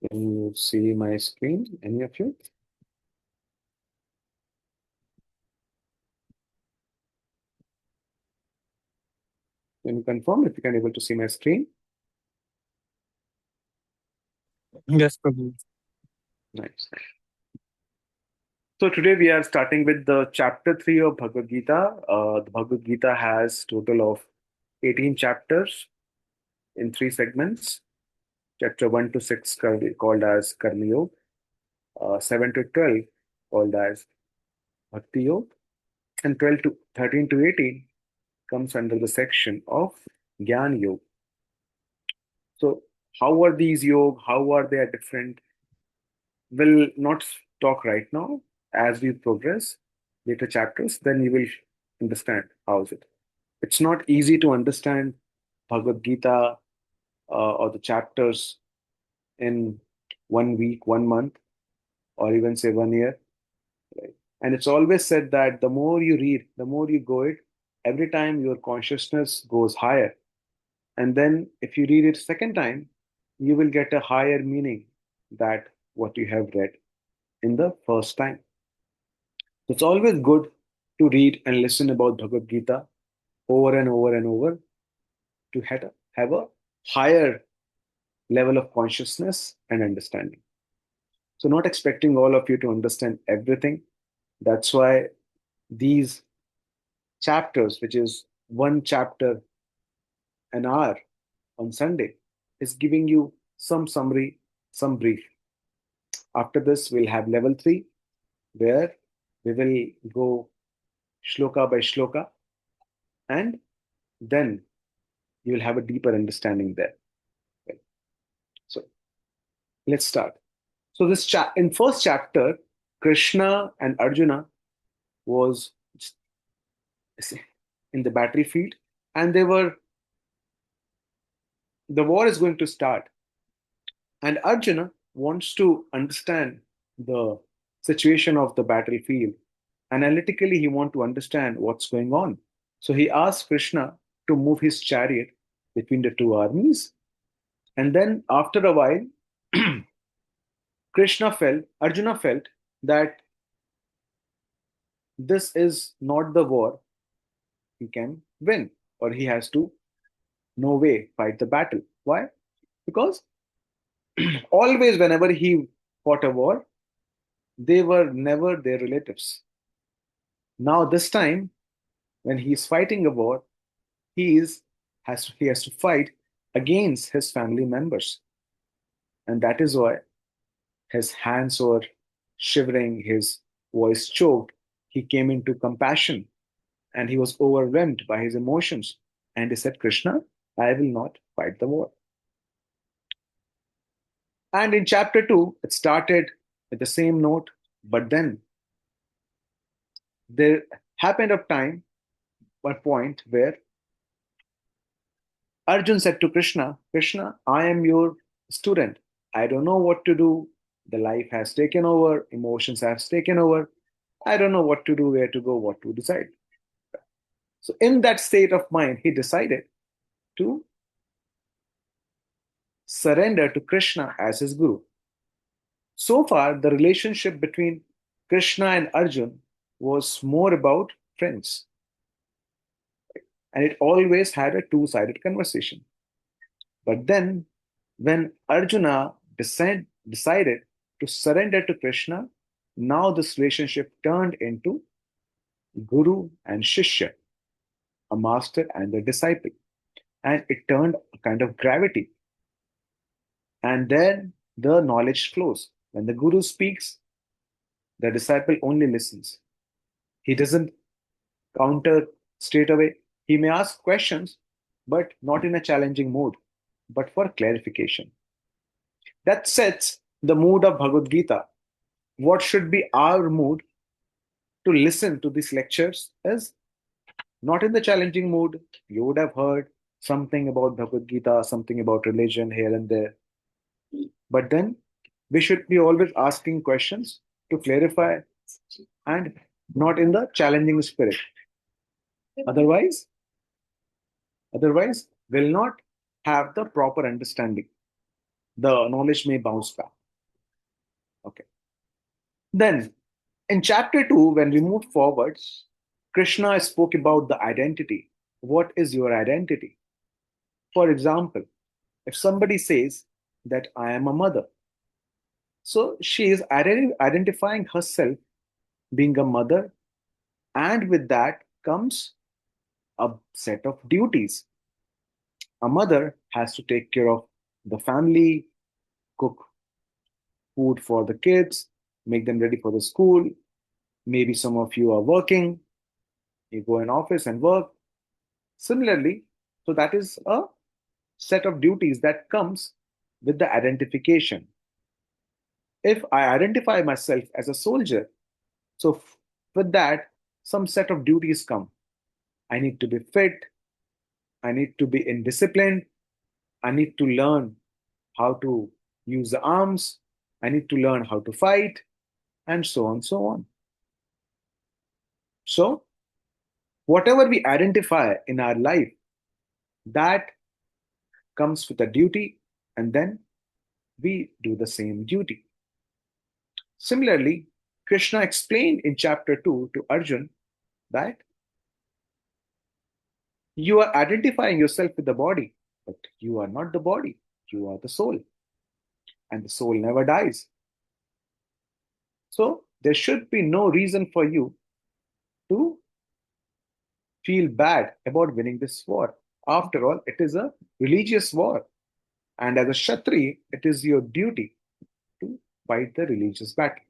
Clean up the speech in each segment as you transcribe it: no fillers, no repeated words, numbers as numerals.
Can you see my screen, any of you? Can you confirm if you can able to see my screen? Yes, Prabhu. Nice. So today we are starting with the chapter 3 of Bhagavad Gita. The Bhagavad Gita has total of 18 chapters in three segments. Chapter 1 to 6 called as Karma Yoga, 7 to 12 called as Bhakti Yoga, and 12 to 13 to 18 comes under the section of Gyan Yoga. So how are these yoga? How are they different? We'll not talk right now. As we progress later chapters, then you will understand how is it. It's not easy to understand Bhagavad Gita or the chapters in 1 week, 1 month, or even say 1 year. Right? And it's always said that the more you read, the more you go it, every time your consciousness goes higher. And then if you read it second time, you will get a higher meaning that what you have read in the first time. It's always good to read and listen about Bhagavad Gita over and over and over to have a higher level of consciousness and understanding. So, not expecting all of you to understand everything. That's why these chapters, which is one chapter an hour on Sunday, is giving you some summary, some brief. After this, we'll have level 3, where we will go shloka by shloka, and then you will have a deeper understanding there. Okay. So let's start. So this in first chapter, Krishna and Arjuna was in the battlefield, and the war is going to start, and Arjuna wants to understand the situation of the battlefield. Analytically, he wants to understand what's going on. So he asked Krishna to move his chariot between the two armies, and then after a while, Arjuna felt that this is not the war he can win, or he has to, no way, fight the battle. Why? Because always, whenever he fought a war, they were never their relatives. Now, this time, when he is fighting a war, he has to fight against his family members, and that is why his hands were shivering, his voice choked. He came into compassion, and he was overwhelmed by his emotions. And he said, Krishna, I will not fight the war. And in chapter 2, it started with the same note, but then there happened a time, one point where Arjun said to Krishna, Krishna, I am your student. I don't know what to do. The life has taken over, emotions have taken over. I don't know what to do, where to go, what to decide. So, in that state of mind, he decided to surrender to Krishna as his guru. So far, the relationship between Krishna and Arjun was more about friends, and it always had a two-sided conversation. But then, when Arjuna decided to surrender to Krishna, now this relationship turned into guru and shishya, a master and a disciple, and it turned a kind of gravity. And then the knowledge flows. When the guru speaks, the disciple only listens. He doesn't counter straight away. He may ask questions, but not in a challenging mood, but for clarification. That sets the mood of Bhagavad Gita. What should be our mood to listen to these lectures is not in the challenging mood. You would have heard something about Bhagavad Gita, something about religion here and there. But then we should be always asking questions to clarify and not in the challenging spirit. Otherwise, otherwise, will not have the proper understanding. The knowledge may bounce back. Then, in chapter 2, when we move forwards, Krishna spoke about the identity. What is your identity? For example, if somebody says that I am a mother, so she is identifying herself being a mother, and with that comes a set of duties. A mother has to take care of the family, cook food for the kids, make them ready for the school. Maybe some of you are working, you go in office and work. Similarly, so that is a set of duties that comes with the identification. If I identify myself as a soldier, so with that, some set of duties come. I need to be fit, I need to be in discipline, I need to learn how to use the arms, I need to learn how to fight, and so on, so on. So, whatever we identify in our life, that comes with a duty, and then we do the same duty. Similarly, Krishna explained in chapter 2 to Arjun that you are identifying yourself with the body, but you are not the body, you are the soul, and the soul never dies. So, there should be no reason for you to feel bad about winning this war. After all, it is a religious war, and as a Kshatri, it is your duty to fight the religious battle.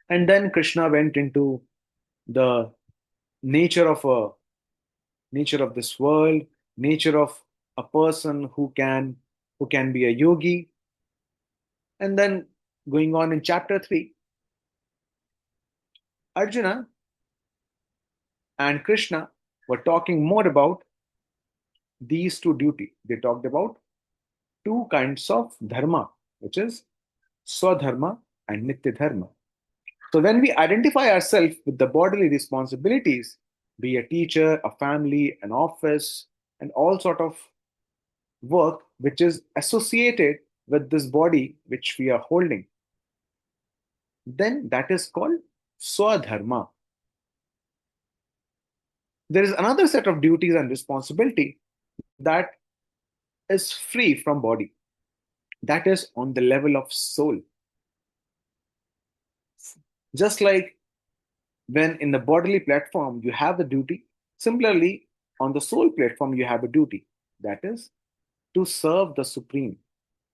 And then Krishna went into the nature of a nature of this world, nature of a person who can be a yogi. And then going on in chapter 3, Arjuna and Krishna were talking more about these two duty. They talked about two kinds of dharma, which is swadharma and nitya dharma. So when we identify ourselves with the bodily responsibilities, be a teacher, a family, an office, and all sort of work which is associated with this body which we are holding, then that is called swadharma. There is another set of duties and responsibility that is free from body, that is on the level of soul. Just like when in the bodily platform you have the duty, similarly on the soul platform you have a duty, that is to serve the supreme,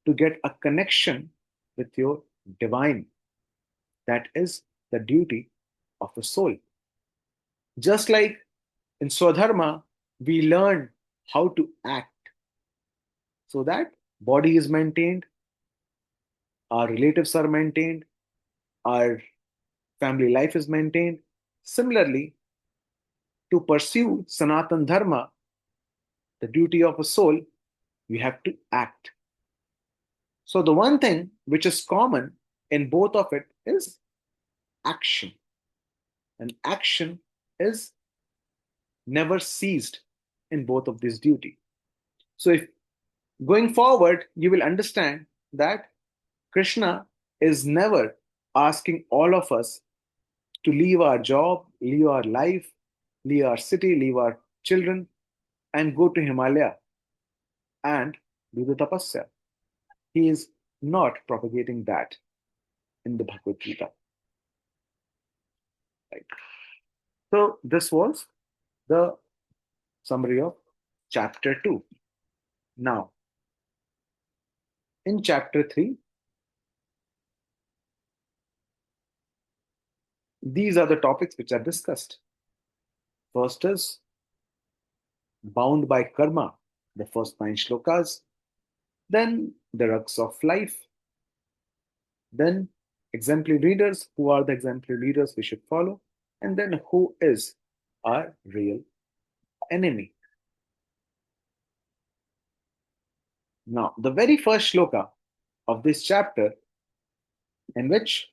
to get a connection with your divine. That is the duty of the soul. Just like in Swadharma, we learn how to act so that body is maintained, our relatives are maintained, our family life is maintained. Similarly, to pursue Sanatan Dharma, the duty of a soul, we have to act. So the one thing which is common in both of it is action. And action is never ceased in both of these duty. So if going forward, you will understand that Krishna is never asking all of us to leave our job, leave our life, leave our city, leave our children, and go to Himalaya and do the tapasya. He is not propagating that in the Bhagavad Gita. Right. So this was the summary of chapter 2. Now, in chapter 3, these are the topics which are discussed. First is bound by karma, the first 9 shlokas, then the rugs of life, then exemplary leaders, who are the exemplary leaders we should follow, and then who is our real enemy. Now, the very first shloka of this chapter, in which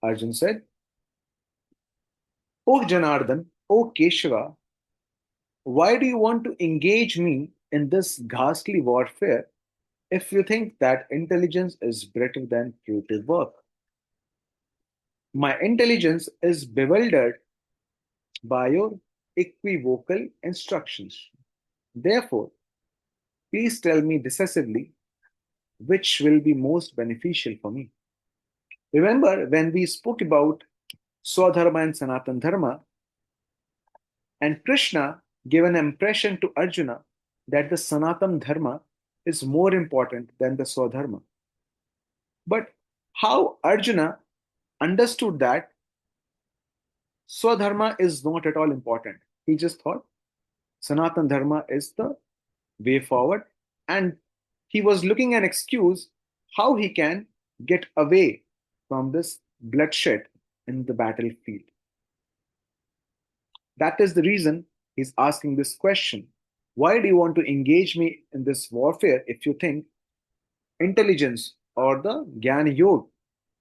Arjun said, O Janardhan, O Keshava, why do you want to engage me in this ghastly warfare if you think that intelligence is better than creative work? My intelligence is bewildered by your equivocal instructions. Therefore, please tell me decisively which will be most beneficial for me. Remember when we spoke about Swadharma and Sanatan Dharma, and Krishna gave an impression to Arjuna that the Sanatan Dharma is more important than the Swadharma. But how Arjuna understood that Swadharma is not at all important? He just thought Sanatan Dharma is the way forward, and he was looking an excuse how he can get away from this bloodshed in the battlefield. That is the reason he's asking this question. Why do you want to engage me in this warfare if you think intelligence or the Gyan Yog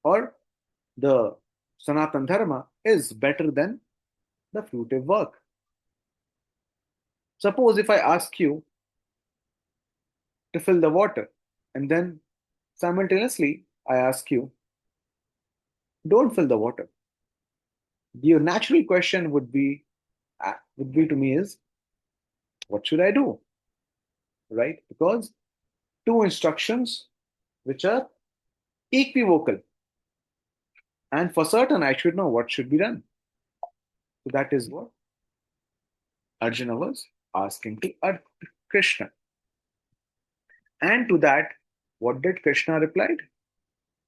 or the Sanatan Dharma is better than the fruitive work? Suppose if I ask you to fill the water and then simultaneously I ask you, don't fill the water. Your natural question would be to me is, what should I do? Right? Because two instructions which are equivocal. And for certain, I should know what should be done. So that is what Arjuna was asking to Krishna. And to that, what did Krishna replied?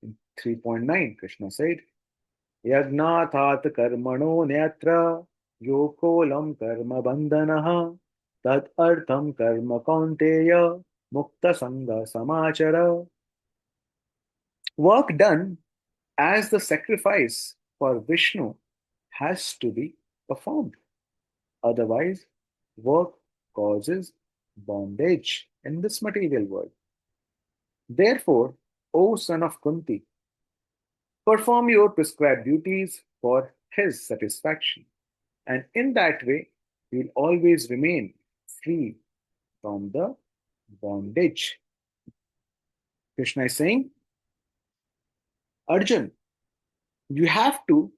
In 3.9, Krishna said, Yagnathat karmano netra yokolam karma bandhanaha tad artham karma kaunteya mukta sangha samachara. Work done as the sacrifice for Vishnu has to be performed. Otherwise, work causes bondage in this material world. Therefore, O son of Kunti, perform your prescribed duties for his satisfaction, and in that way, you will always remain free from the bondage. Krishna is saying, Arjun, you have to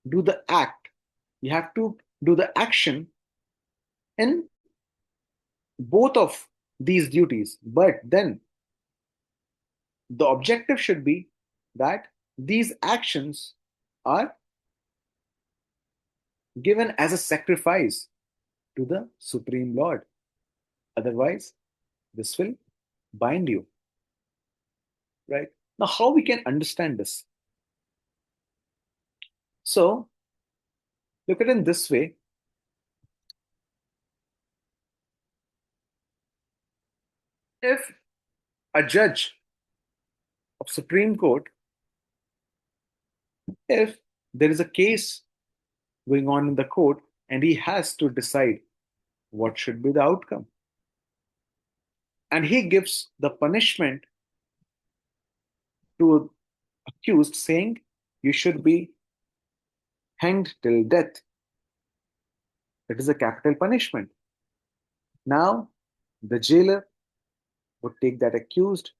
do the act, you have to do the action in both of these duties, but then the objective should be that these actions are given as a sacrifice to the Supreme Lord. Otherwise, this will bind you. Right? Now, how we can understand this? So, look at it in this way. If a judge of Supreme Court, if there is a case going on in the court and he has to decide what should be the outcome, and he gives the punishment to accused saying you should be hanged till death. That is a capital punishment. Now, the jailer would take that accused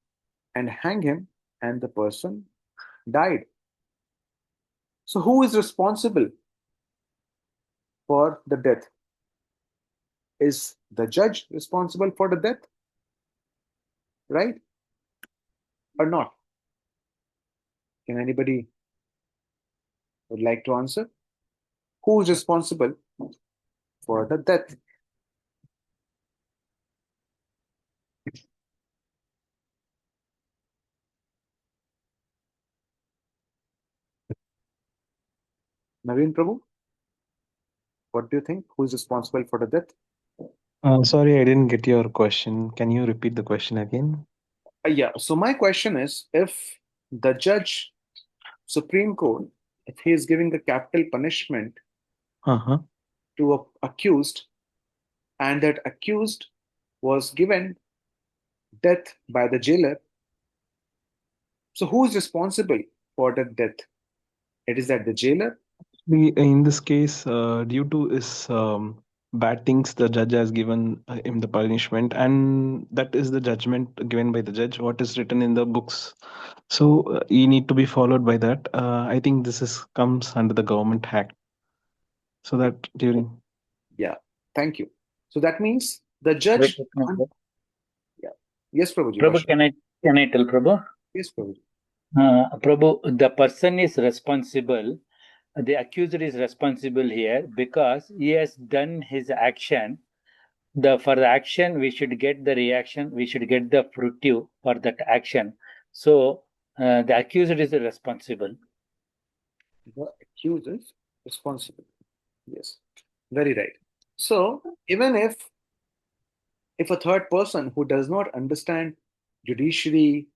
and hang him, and the person died. So, who is responsible for the death? Is the judge responsible for the death? Right? Or not? Can anybody would like to answer? Who is responsible for the death? Naveen Prabhu, what do you think? Who is responsible for the death? Sorry, I didn't get your question. Can you repeat the question again? Yeah, so my question is if the judge, Supreme Court, if he is giving a capital punishment Uh-huh. to a accused, and that accused was given death by the jailer, so who is responsible for the death? It is that the jailer. In this case, due to his bad things, the judge has given him the punishment, and that is the judgment given by the judge. What is written in the books So you need to be followed by that. I think this is comes under the government act. So that during Yeah, thank you. So that means the Wait, judge wait, can't. wait. Yeah. Yes, Prabhuji, Prabhu, Varsha. can I tell Prabhu? Yes, Prabhuji. Prabhu, the person is responsible. The accuser is responsible here because he has done his action. For the action, we should get the reaction. We should get the fruitive for that action. So the accuser is responsible. The accused is responsible. Yes, very right. So even if a third person who does not understand judiciary,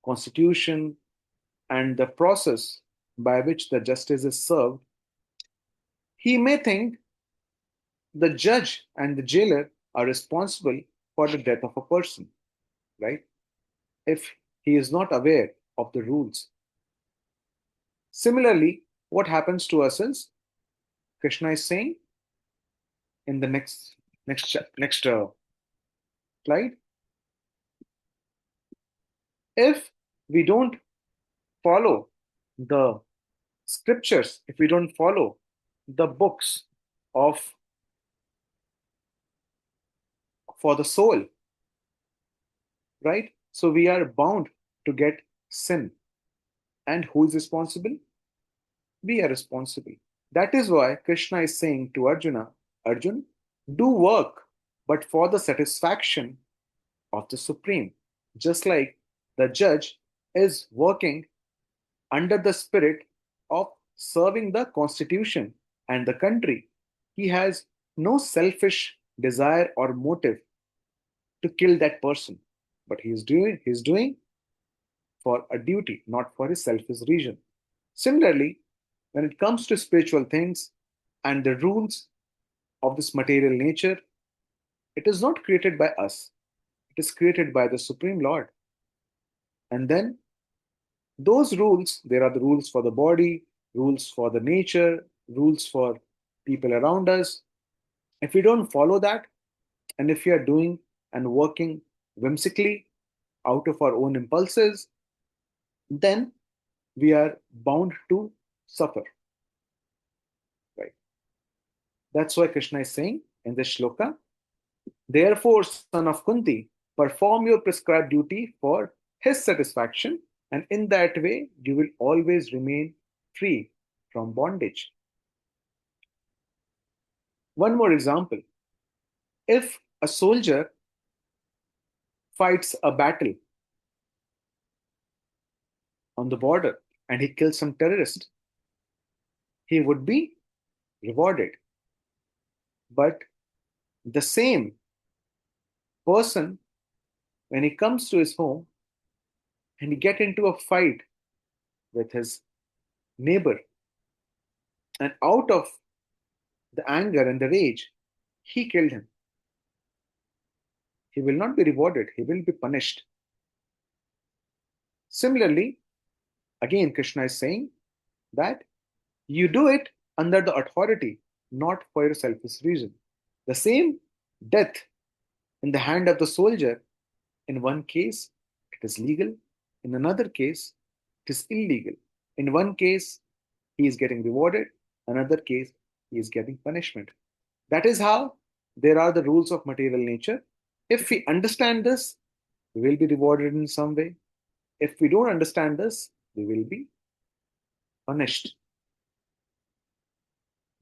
constitution, and the process by which the justice is served, he may think the judge and the jailer are responsible for the death of a person, right? If he is not aware of the rules. Similarly, what happens to us is Krishna is saying in the next slide, if we don't follow the scriptures, if we don't follow the books of for the soul, right? So we are bound to get sin. And who is responsible? We are responsible. That is why Krishna is saying to Arjuna, Arjun, do work, but for the satisfaction of the Supreme. Just like the judge is working under the spirit of serving the constitution and the country. He has no selfish desire or motive to kill that person, but he is doing for a duty, not for his selfish reason. Similarly, when it comes to spiritual things and the rules of this material nature, it is not created by us. It is created by the Supreme Lord. And then those rules, there are the rules for the body, rules for the nature, rules for people around us. If we don't follow that, and if we are doing and working whimsically out of our own impulses, then we are bound to suffer. Right? That's why Krishna is saying in this shloka, therefore, son of Kunti, perform your prescribed duty for his satisfaction, and in that way you will always remain free from bondage. One more example. If a soldier fights a battle on the border and he kills some terrorist, he would be rewarded. But the same person, when he comes to his home and he get into a fight with his neighbor, and out of the anger and the rage, he killed him. He will not be rewarded, he will be punished. Similarly, again, Krishna is saying that you do it under the authority, not for your selfish reason. The same death in the hand of the soldier, in one case, it is legal, in another case, it is illegal. In one case, he is getting rewarded, another case, he is getting punishment. That is how there are the rules of material nature. If we understand this, we will be rewarded in some way. If we don't understand this, we will be punished.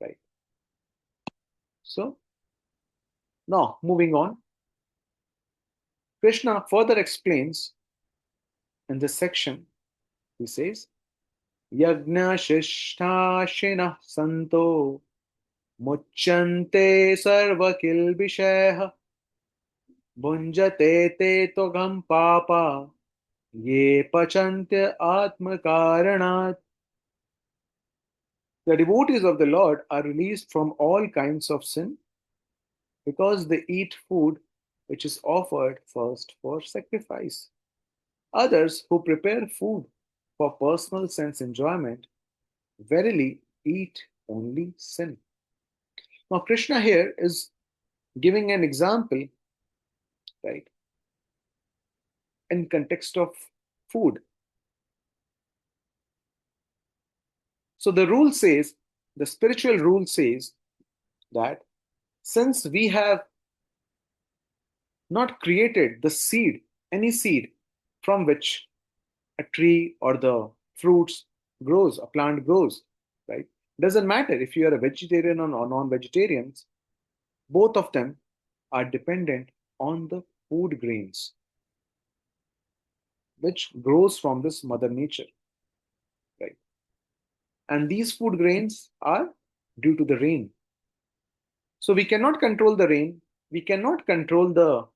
Right. So, now moving on, Krishna further explains in this section, he says, Yagna Shishtashina Santo Muchante Sarva Kilbishah Bunjate Te Togam Papa Ye Pachantya Atma Karanat. The devotees of the Lord are released from all kinds of sin because they eat food which is offered first for sacrifice. Others who prepare food for personal sense enjoyment verily eat only sin. Now, Krishna here is giving an example, right, in context of food. So the rule says, the spiritual rule says that since we have not created the seed, any seed from which a tree or the fruits grows, a plant grows, right? Doesn't matter if you are a vegetarian or non-vegetarians, both of them are dependent on the food grains which grows from this mother nature, right? And these food grains are due to the rain. So we cannot control the rain, we cannot control the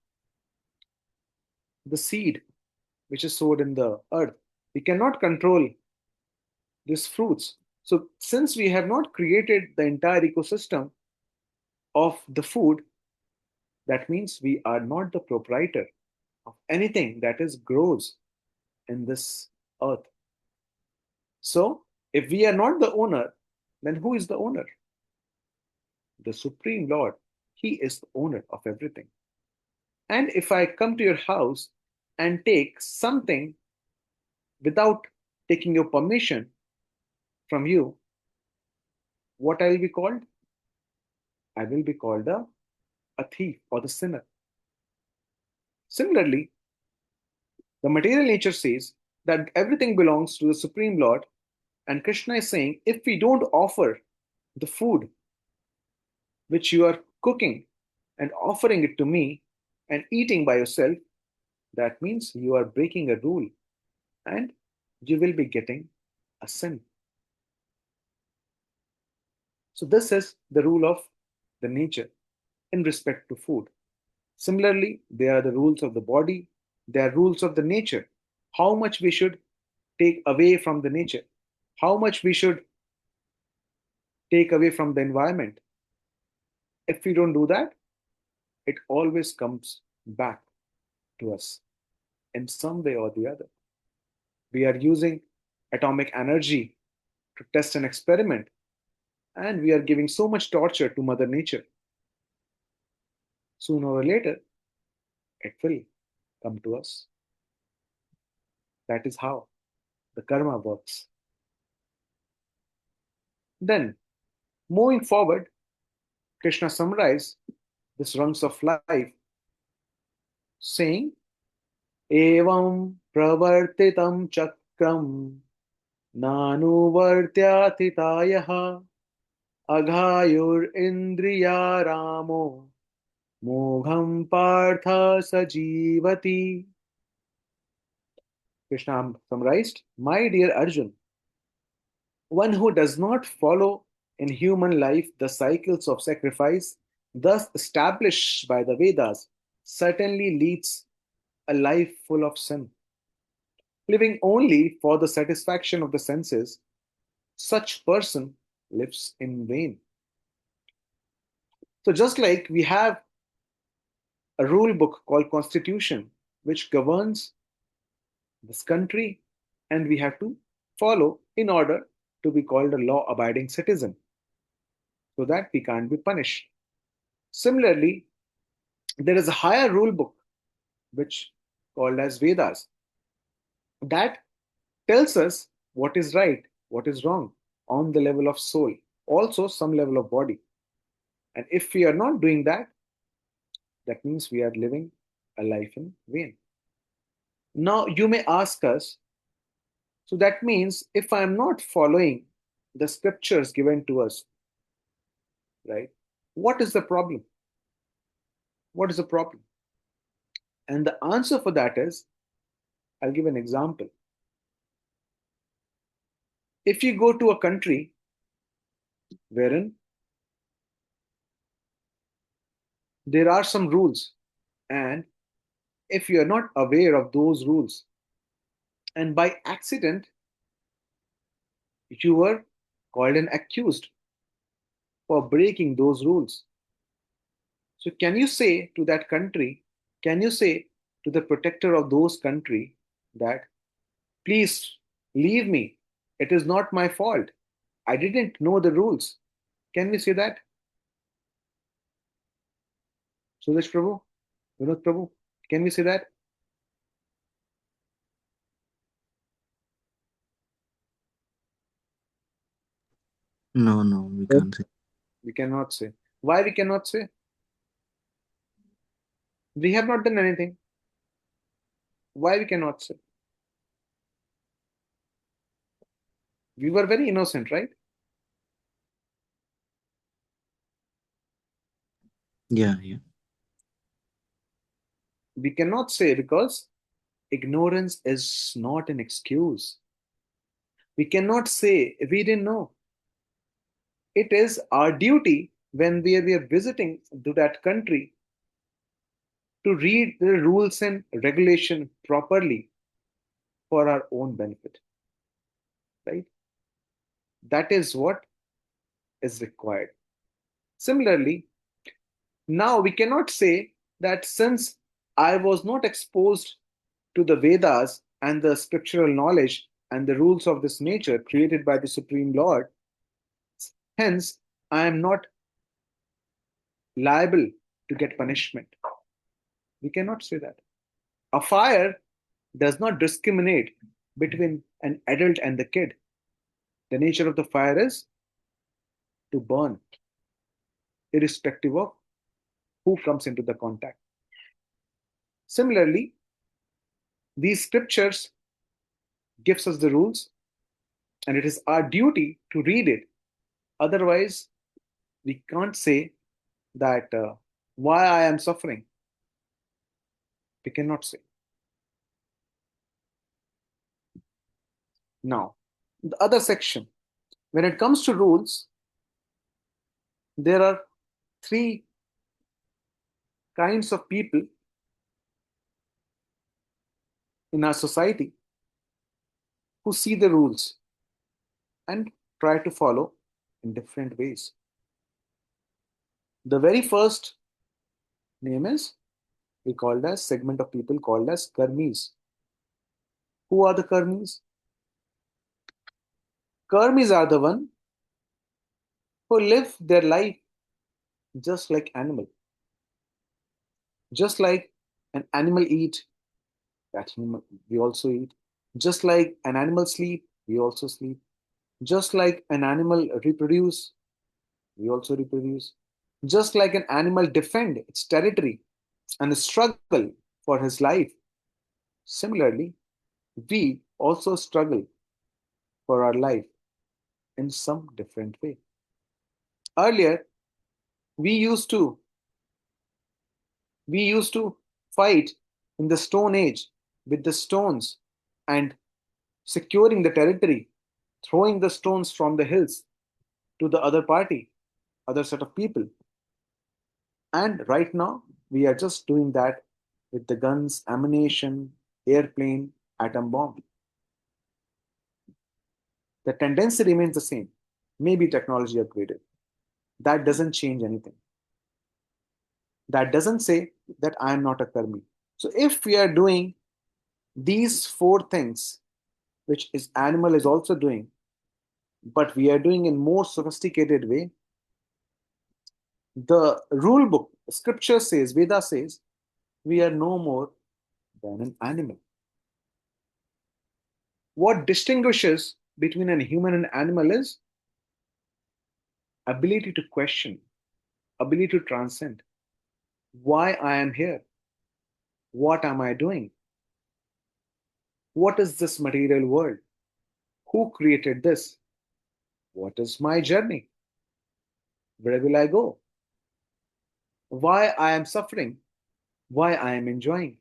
seed which is sowed in the earth. We cannot control these fruits. So since we have not created the entire ecosystem of the food, that means we are not the proprietor of anything that is grows in this earth. So if we are not the owner, then who is the owner? The Supreme Lord. He is the owner of everything. And if I come to your house and take something without taking your permission from you, what I will be called? I will be called a thief or the sinner. Similarly, the material nature says that everything belongs to the Supreme Lord, and Krishna is saying if we don't offer the food which you are cooking and offering it to me and eating by yourself, that means you are breaking a rule and you will be getting a sin. So, this is the rule of the nature in respect to food. Similarly, there are the rules of the body, there are rules of the nature. How much we should take away from the nature, how much we should take away from the environment. If we don't do that, it always comes back to us in some way or the other. We are using atomic energy to test an experiment, and we are giving so much torture to Mother Nature. Sooner or later, it will come to us. That is how the karma works. Then, moving forward, Krishna summarized this rungs of life saying, Evam pravartitam chakram nanuvartyatitayaha aghayur indriya ramo mogham partha sajivati. Krishna summarized, my dear Arjun, one who does not follow in human life the cycles of sacrifice thus established by the Vedas certainly leads a life full of sin. Living only for the satisfaction of the senses, such person lives in vain. So just like we have a rule book called Constitution, which governs this country, and we have to follow in order to be called a law abiding citizen so that we can't be punished. Similarly, there is a higher rule book which called as Vedas that tells us what is right, what is wrong on the level of soul, also some level of body. And if we are not doing that, that means we are living a life in vain. Now, you may ask us, so that means if I am not following the scriptures given to us, right, what is the problem? What is the problem? And the answer for that is, I'll give an example. If you go to a country wherein there are some rules, and if you are not aware of those rules, and by accident you were called and accused for breaking those rules, so can you say to that country, can you say to the protector of those country that please leave me, it is not my fault, I didn't know the rules? Can we say that? Suresh Prabhu, Vinod Prabhu, can we say that? No, we can't say. We cannot say. Why we cannot say? We have not done anything. Why we cannot say? We were very innocent, right? Yeah. We cannot say because ignorance is not an excuse. We cannot say we didn't know. It is our duty when we are visiting to that country to read the rules and regulation properly for our own benefit, right? That is what is required. Similarly, now we cannot say that since I was not exposed to the Vedas and the scriptural knowledge and the rules of this nature created by the Supreme Lord, hence I am not liable to get punishment. We cannot say that. A fire does not discriminate between an adult and the kid. The nature of the fire is to burn, irrespective of who comes into the contact. Similarly, these scriptures gives us the rules, and it is our duty to read it. Otherwise, we can't say that why I am suffering. We cannot say. Now, the other section. When it comes to rules, there are three kinds of people in our society who see the rules and try to follow in different ways. The very first name is we called as segment of people called as karmis. Who are the karmis? Karmis are the one who live their life just like animal. Just like an animal eat, that human, we also eat. Just like an animal sleep, we also sleep. Just like an animal reproduce, we also reproduce. Just like an animal defend its territory and struggle for his life, similarly, we also struggle for our life in some different way. Earlier, we used to we used to fight in the Stone Age with the stones and securing the territory, throwing the stones from the hills to the other party, other set of people. And right now, we are just doing that with the guns, ammunition, airplane, atom bomb. The tendency remains the same. Maybe technology upgraded. That doesn't change anything. That doesn't say that I am not a karmi. So if we are doing these four things, which is animal is also doing, but we are doing in more sophisticated way, the rule book, scripture says, Veda says, we are no more than an animal. What distinguishes between a human and animal is ability to question, ability to transcend. Why I am here? What am I doing? What is this material world? Who created this? What is my journey? Where will I go? Why I am suffering? Why I am enjoying?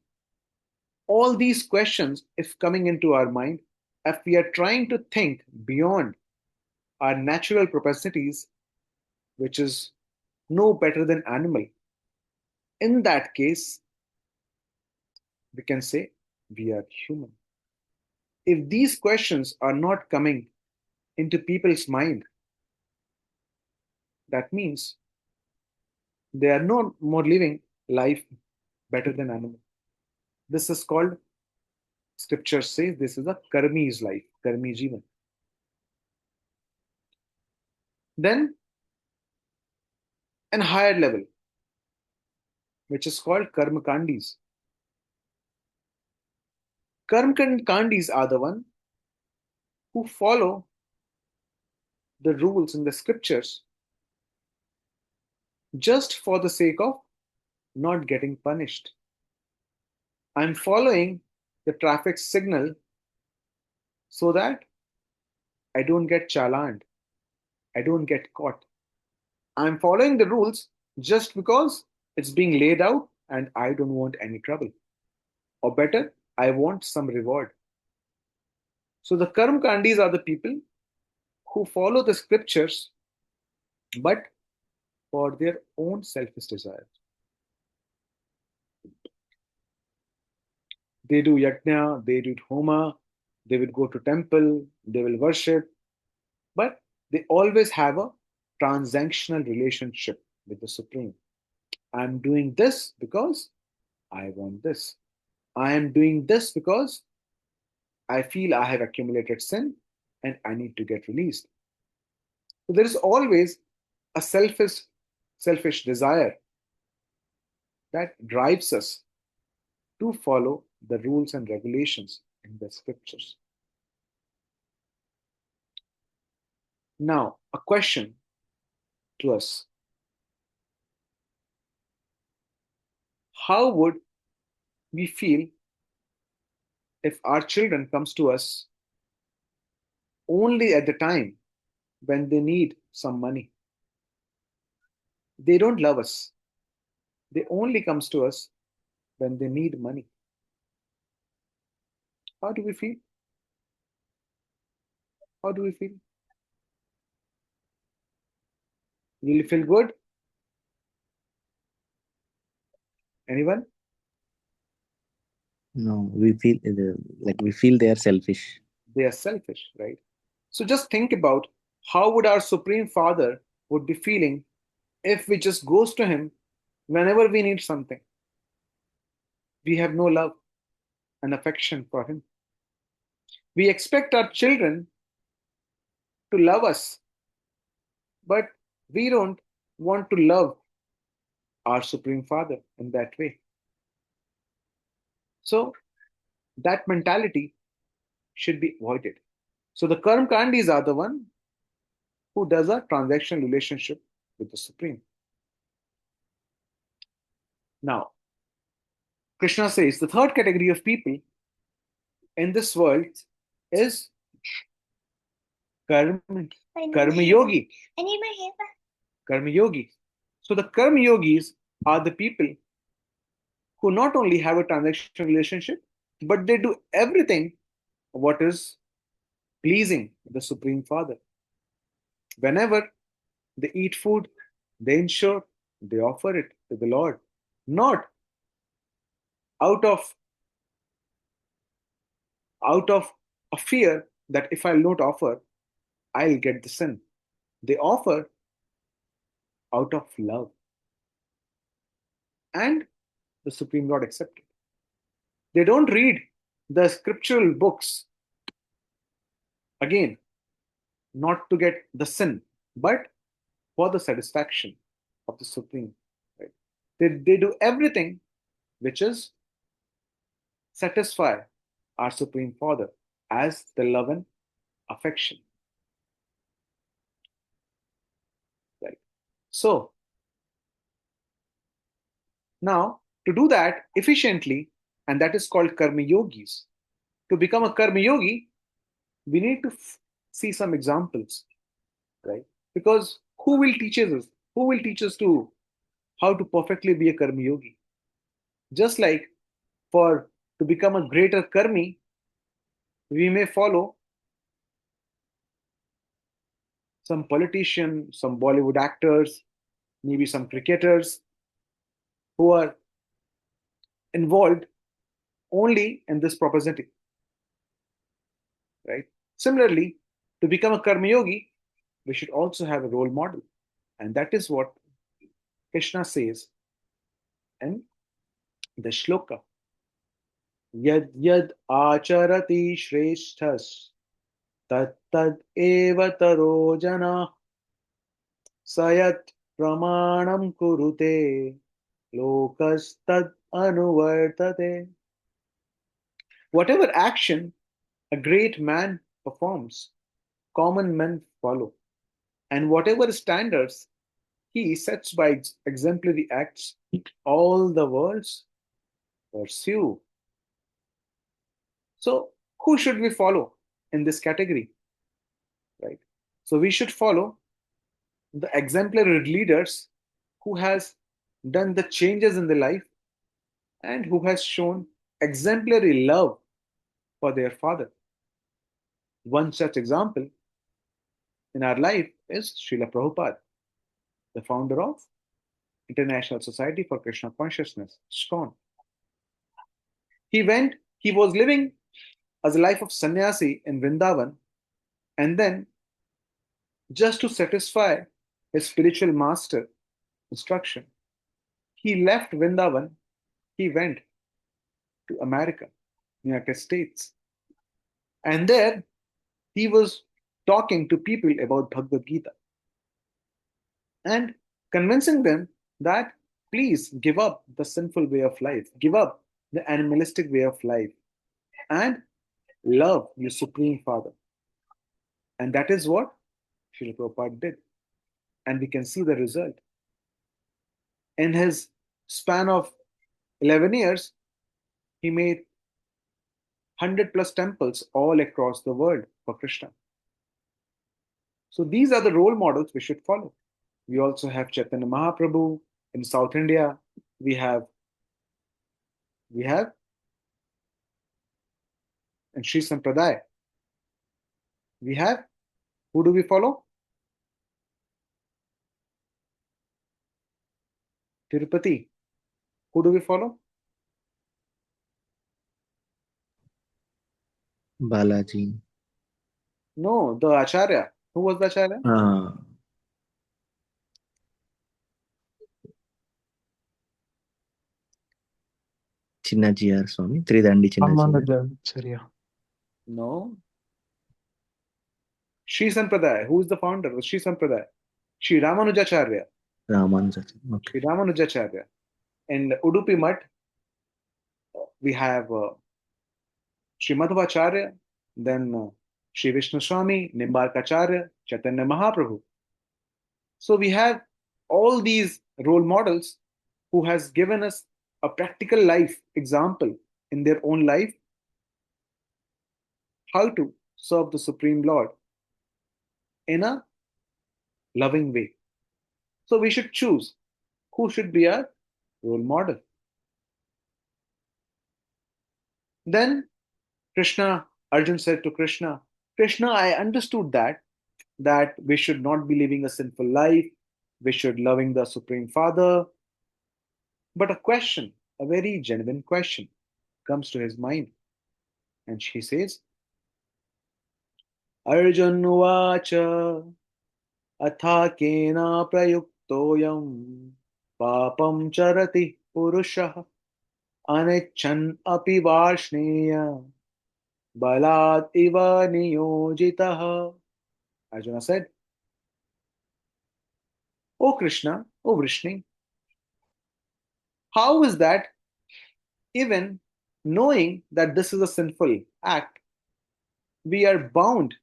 All these questions, if coming into our mind, if we are trying to think beyond our natural propensities, which is no better than animal, in that case, we can say we are human. If these questions are not coming into people's mind, that means they are no more living life better than animal. This is called, scripture says, this is a karmi's life, karmi jivan. Then, an higher level, which is called karmakandis. Karmakandis are the one who follow the rules in the scriptures just for the sake of not getting punished. I'm following the traffic signal so that I don't get challaned, I don't get caught. I'm following the rules just because it's being laid out and I don't want any trouble. Or better, I want some reward. So the Karmkandis are the people who follow the scriptures but for their own selfish desires. They do yajna, they do homa, they will go to temple, they will worship, but they always have a transactional relationship with the Supreme. I'm doing this because I want this. I am doing this because I feel I have accumulated sin and I need to get released. So there is always a selfish desire that drives us to follow the rules and regulations in the scriptures. Now, a question to us. How would we feel if our children comes to us only at the time when they need some money? They don't love us. They only comes to us when they need money. How do we feel? How do we feel? Will you feel good? Anyone? No, we feel like we feel they are selfish. They are selfish, right? So just think about how would our Supreme Father would be feeling if we just goes to him whenever we need something. We have no love and affection for him. We expect our children to love us, but we don't want to love our Supreme Father in that way. So that mentality should be avoided. So the Karm Kandis are the one who does a transactional relationship with the Supreme. Now, Krishna says the third category of people in this world is Karma, karma Yogi. Karma Yogi. So the Karma Yogis are the people who not only have a transactional relationship, but they do everything what is pleasing the Supreme Father. Whenever they eat food, they ensure they offer it to the Lord, not out of out of a fear that if I'll not offer, I'll get the sin. They offer out of love, and the Supreme Lord accepted. They don't read the scriptural books again, not to get the sin, but for the satisfaction of the Supreme. Right? They do everything which is satisfy our Supreme Father as the love and affection. Right. So now to do that efficiently, and that is called karma yogis. To become a karma yogi, we need to see some examples, right? Because who will teach us? Who will teach us to how to perfectly be a karma yogi? Just like for to become a greater karmi, we may follow some politician, some Bollywood actors, maybe some cricketers who are involved only in this propensity, right? Similarly, to become a karma yogi, we should also have a role model, and that is what Krishna says in the shloka. Yad yad acharati shreshthas tad tad eva taro jana sayat pramanam kurute lokas tad anuvartate. Whatever action a great man performs, common men follow. And whatever standards he sets by exemplary acts, all the worlds pursue. So, who should we follow in this category? Right? So, we should follow the exemplary leaders who has done the changes in the life and who has shown exemplary love for their father. One such example in our life is Srila Prabhupada, the founder of International Society for Krishna Consciousness, ISKCON. He was living as a life of sannyasi in Vrindavan, and then just to satisfy his spiritual master instruction, he left Vrindavan, he went to America, United States. And there he was talking to people about Bhagavad Gita and convincing them that please give up the sinful way of life, give up the animalistic way of life, and love your Supreme Father. And that is what Srila Prabhupada did. And we can see the result. In his span of 11 years, he made 100 plus temples all across the world for Krishna. So these are the role models we should follow. We also have Chaitanya Mahaprabhu in South India. We have in Sri Sampradaya. We have, who do we follow? Tirupati. Who do we follow? Balaji. No, the Acharya. Who was the Acharya? Chinnajiyar Swami, Tridandi Chinnajiyar. Ramanujacharya. No. Sri Sampradaya. Who is the founder of Sri Sampradaya? Sri Ramanujacharya. Ramanujacharya. Okay. Sri Ramanujacharya. In Udupi Mutt, we have Sri Madhvacharya, then Sri Vishnu Swami, Nimbarkacharya, Chaitanya Mahaprabhu. So we have all these role models who has given us a practical life example in their own life how to serve the Supreme Lord in a loving way. So we should choose who should be our role model. Then Arjun said to Krishna, Krishna, I understood that we should not be living a sinful life, we should loving the Supreme Father. But a question, a very genuine question, comes to his mind. And she says, Arjun Vacha Atha Kena Prayuktoyam Papam Charati Purusha Anichan Api Varshneya Balat Iva Niyojitaha. Arjuna said, O Krishna, O Vrishni, how is that even knowing that this is a sinful act, we are bound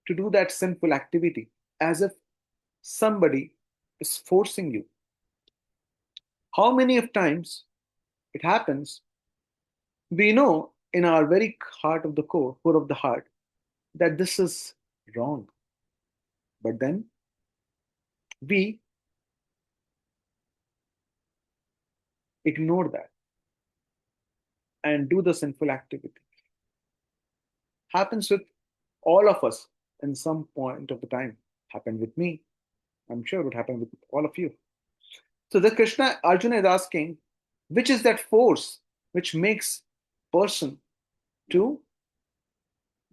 to do that sinful activity as if somebody is forcing you? How many of times it happens, we know in our very heart of the core of the heart, that this is wrong. But then we ignore that and do the sinful activity. Happens with all of us in some point of the time. Happened with me. I'm sure it would happen with all of you. So the Arjuna is asking, which is that force which makes person to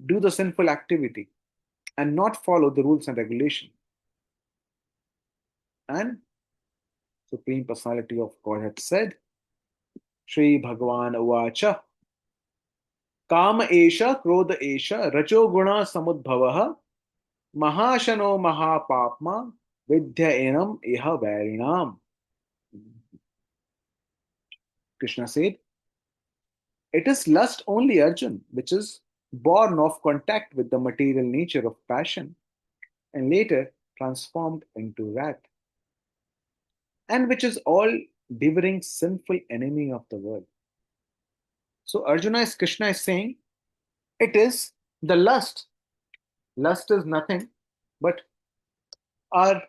do the sinful activity and not follow the rules and regulation? And Supreme Personality of Godhead said, Shri Bhagavan Uvacha Kama Esha Krodha Esha Rajo Guna Samudbhavaha Mahashano Mahapapma Vidya Enam Iha Varinam. Krishna said, it is lust only, Arjun, which is born of contact with the material nature of passion. and later transformed into rat, and which is all devouring sinful enemy of the world. So Krishna is saying it is the lust. Lust is nothing but our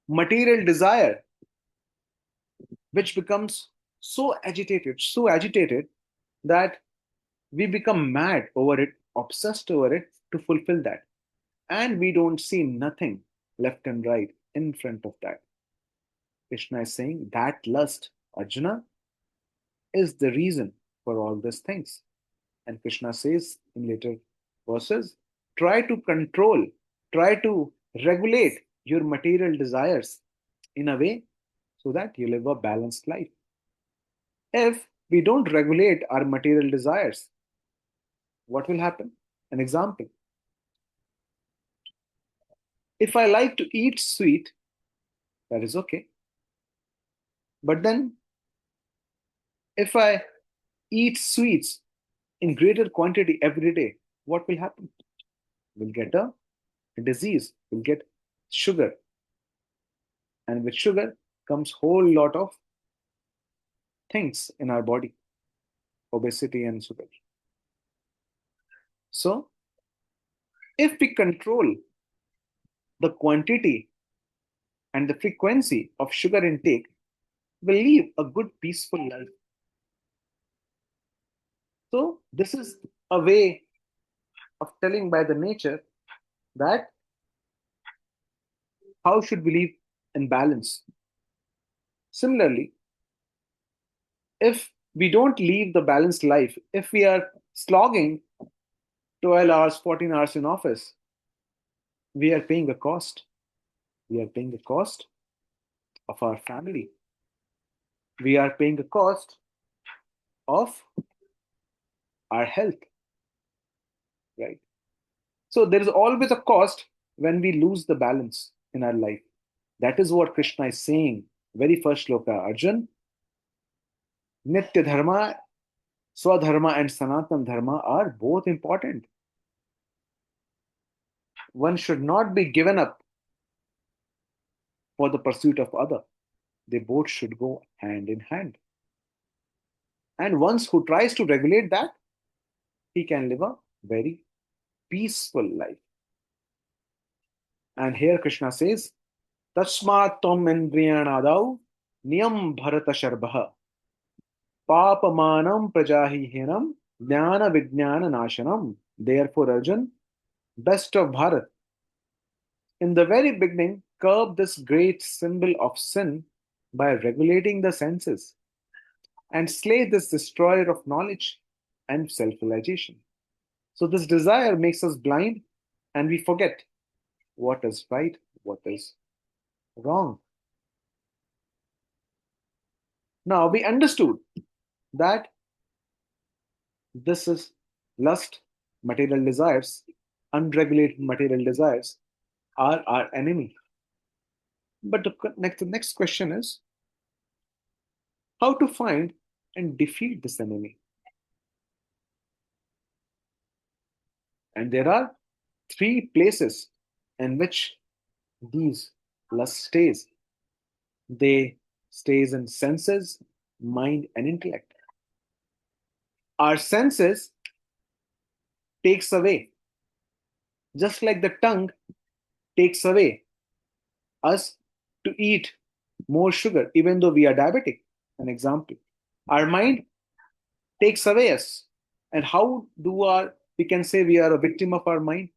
material desire, which becomes so agitated that we become mad over it, obsessed over it to fulfill that. And we don't see nothing left and right in front of that. Krishna is saying that lust, Arjuna, is the reason for all these things. And Krishna says in later verses, try to control, try to regulate your material desires in a way so that you live a balanced life. If we don't regulate our material desires, what will happen? An example. If I like to eat sweet, that is okay. But then, if I eat sweets in greater quantity every day, what will happen? We'll get a disease, we'll get sugar. And with sugar comes whole lot of things in our body, obesity and sugar. So, if we control the quantity and the frequency of sugar intake, we'll live a good, peaceful life. So, this is a way of telling by the nature that how should we live in balance. Similarly, if we don't live the balanced life, if we are slogging 12 hours, 14 hours in office, we are paying a cost. We are paying the cost of our family. We are paying the cost of our health, right? So there is always a cost when we lose the balance in our life. That is what Krishna is saying. Very first shloka, Arjun. Nitya Dharma, Swadharma and Sanatan Dharma are both important. One should not be given up for the pursuit of other. They both should go hand in hand. And once who tries to regulate that, he can live a very peaceful life. And here Krishna says, Tasmat tom indriyanadau niyam bharata sharbha papamanam prajahihinam jnana vijnana nashanam. Therefore, Arjun, best of Bharat, in the very beginning, curb this great symbol of sin by regulating the senses and slay this destroyer of knowledge and self-realization. So this desire makes us blind and we forget what is right, what is wrong. Now we understood that this is lust, material desires, unregulated material desires are our enemy. But the next question is how to find and defeat this enemy. And there are three places in which these lust stays. They stays in senses, mind, and intellect. Our senses takes away, just like the tongue takes away us to eat more sugar, even though we are diabetic. An example. Our mind takes away us. And how we can say we are a victim of our mind?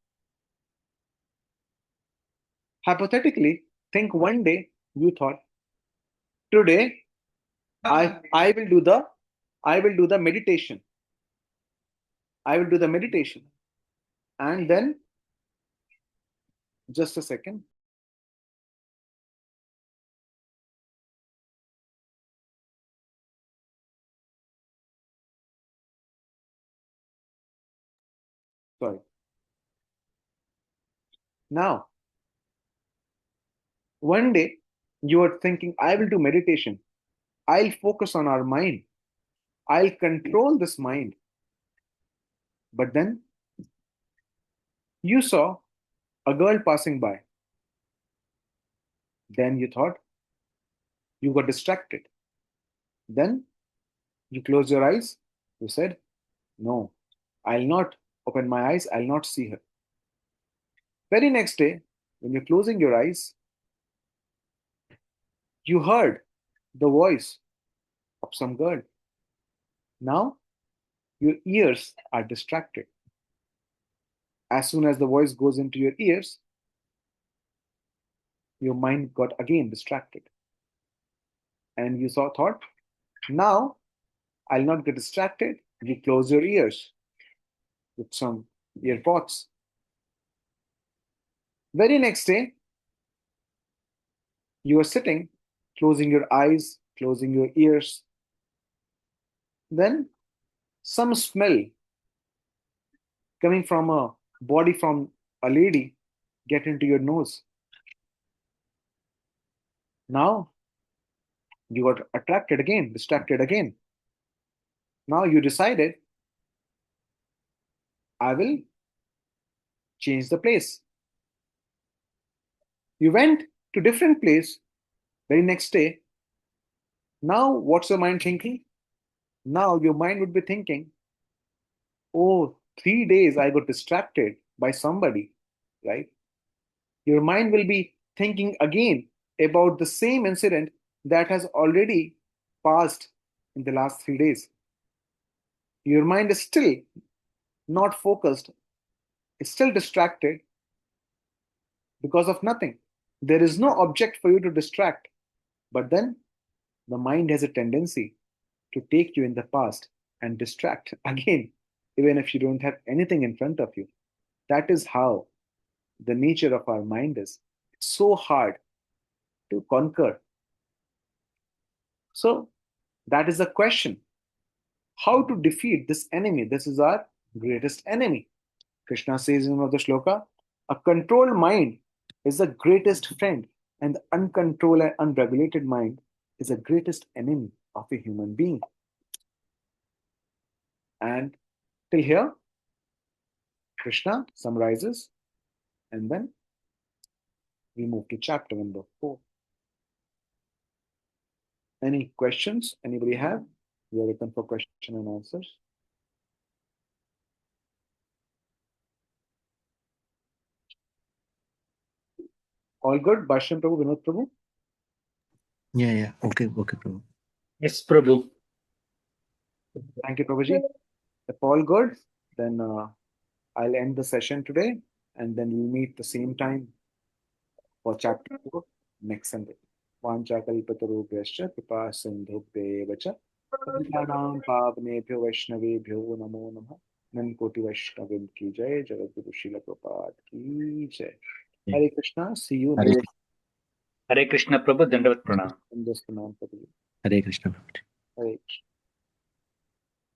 Hypothetically, think one day you thought, today I will do the meditation. I will do the meditation. And then, just a second. Sorry. Now, one day you are thinking, I will do meditation. I'll focus on our mind. I'll control this mind. But then you saw a girl passing by Then you thought, you got distracted. Then you closed your eyes. You said, no, I'll not open my eyes. I'll not see her. Very next day, when you're closing your eyes, you heard the voice of some girl. Now your ears are distracted. As soon as the voice goes into your ears, your mind got again distracted. And you thought, now I'll not get distracted. You close your ears with some earpods. Very next day, you are sitting, closing your eyes, closing your ears. Then some smell coming from a body from a lady get into your nose. Now you got attracted again, distracted again. Now you decided, I will change the place. You went to different place very next day. Now what's your mind thinking? Now your mind would be thinking, oh, 3 days I got distracted by somebody, right? Your mind will be thinking again about the same incident that has already passed in the last 3 days. Your mind is still not focused, it's still distracted because of nothing. There is no object for you to distract, but then the mind has a tendency to take you in the past and distract again, even if you don't have anything in front of you. That is how the nature of our mind is. It's so hard to conquer. So, that is the question. How to defeat this enemy? This is our greatest enemy. Krishna says in one of the shloka, a controlled mind is the greatest friend, and the uncontrolled and unregulated mind is the greatest enemy of a human being. And till here, Krishna summarizes, and then we move to chapter number 4. Any questions anybody have? We are open for question and answers. All good? Bhasham Prabhu, Vinod Prabhu? Yeah. Okay, Prabhu. Yes, Prabhu. Thank you, Prabhuji. If all good, then I'll end the session today, and then we'll meet the same time for chapter 4 next Sunday. वाञ्छाकल्पतरुभ्यश्च कृपा सिन्धुभ्येव च पतितानां पावनेभ्यो वैष्णवेभ्यो नमो नमः। अनंत कोटि वैष्णव की जय, जगद्गुरु श्रील प्रभुपाद की जय। Hare Krishna, see you Hare, next Hare Krishna, Prabhu. Dandavat Pranam. in this Pranam Prabhu. Hare Krishna, Prabhu. Hare Krishna.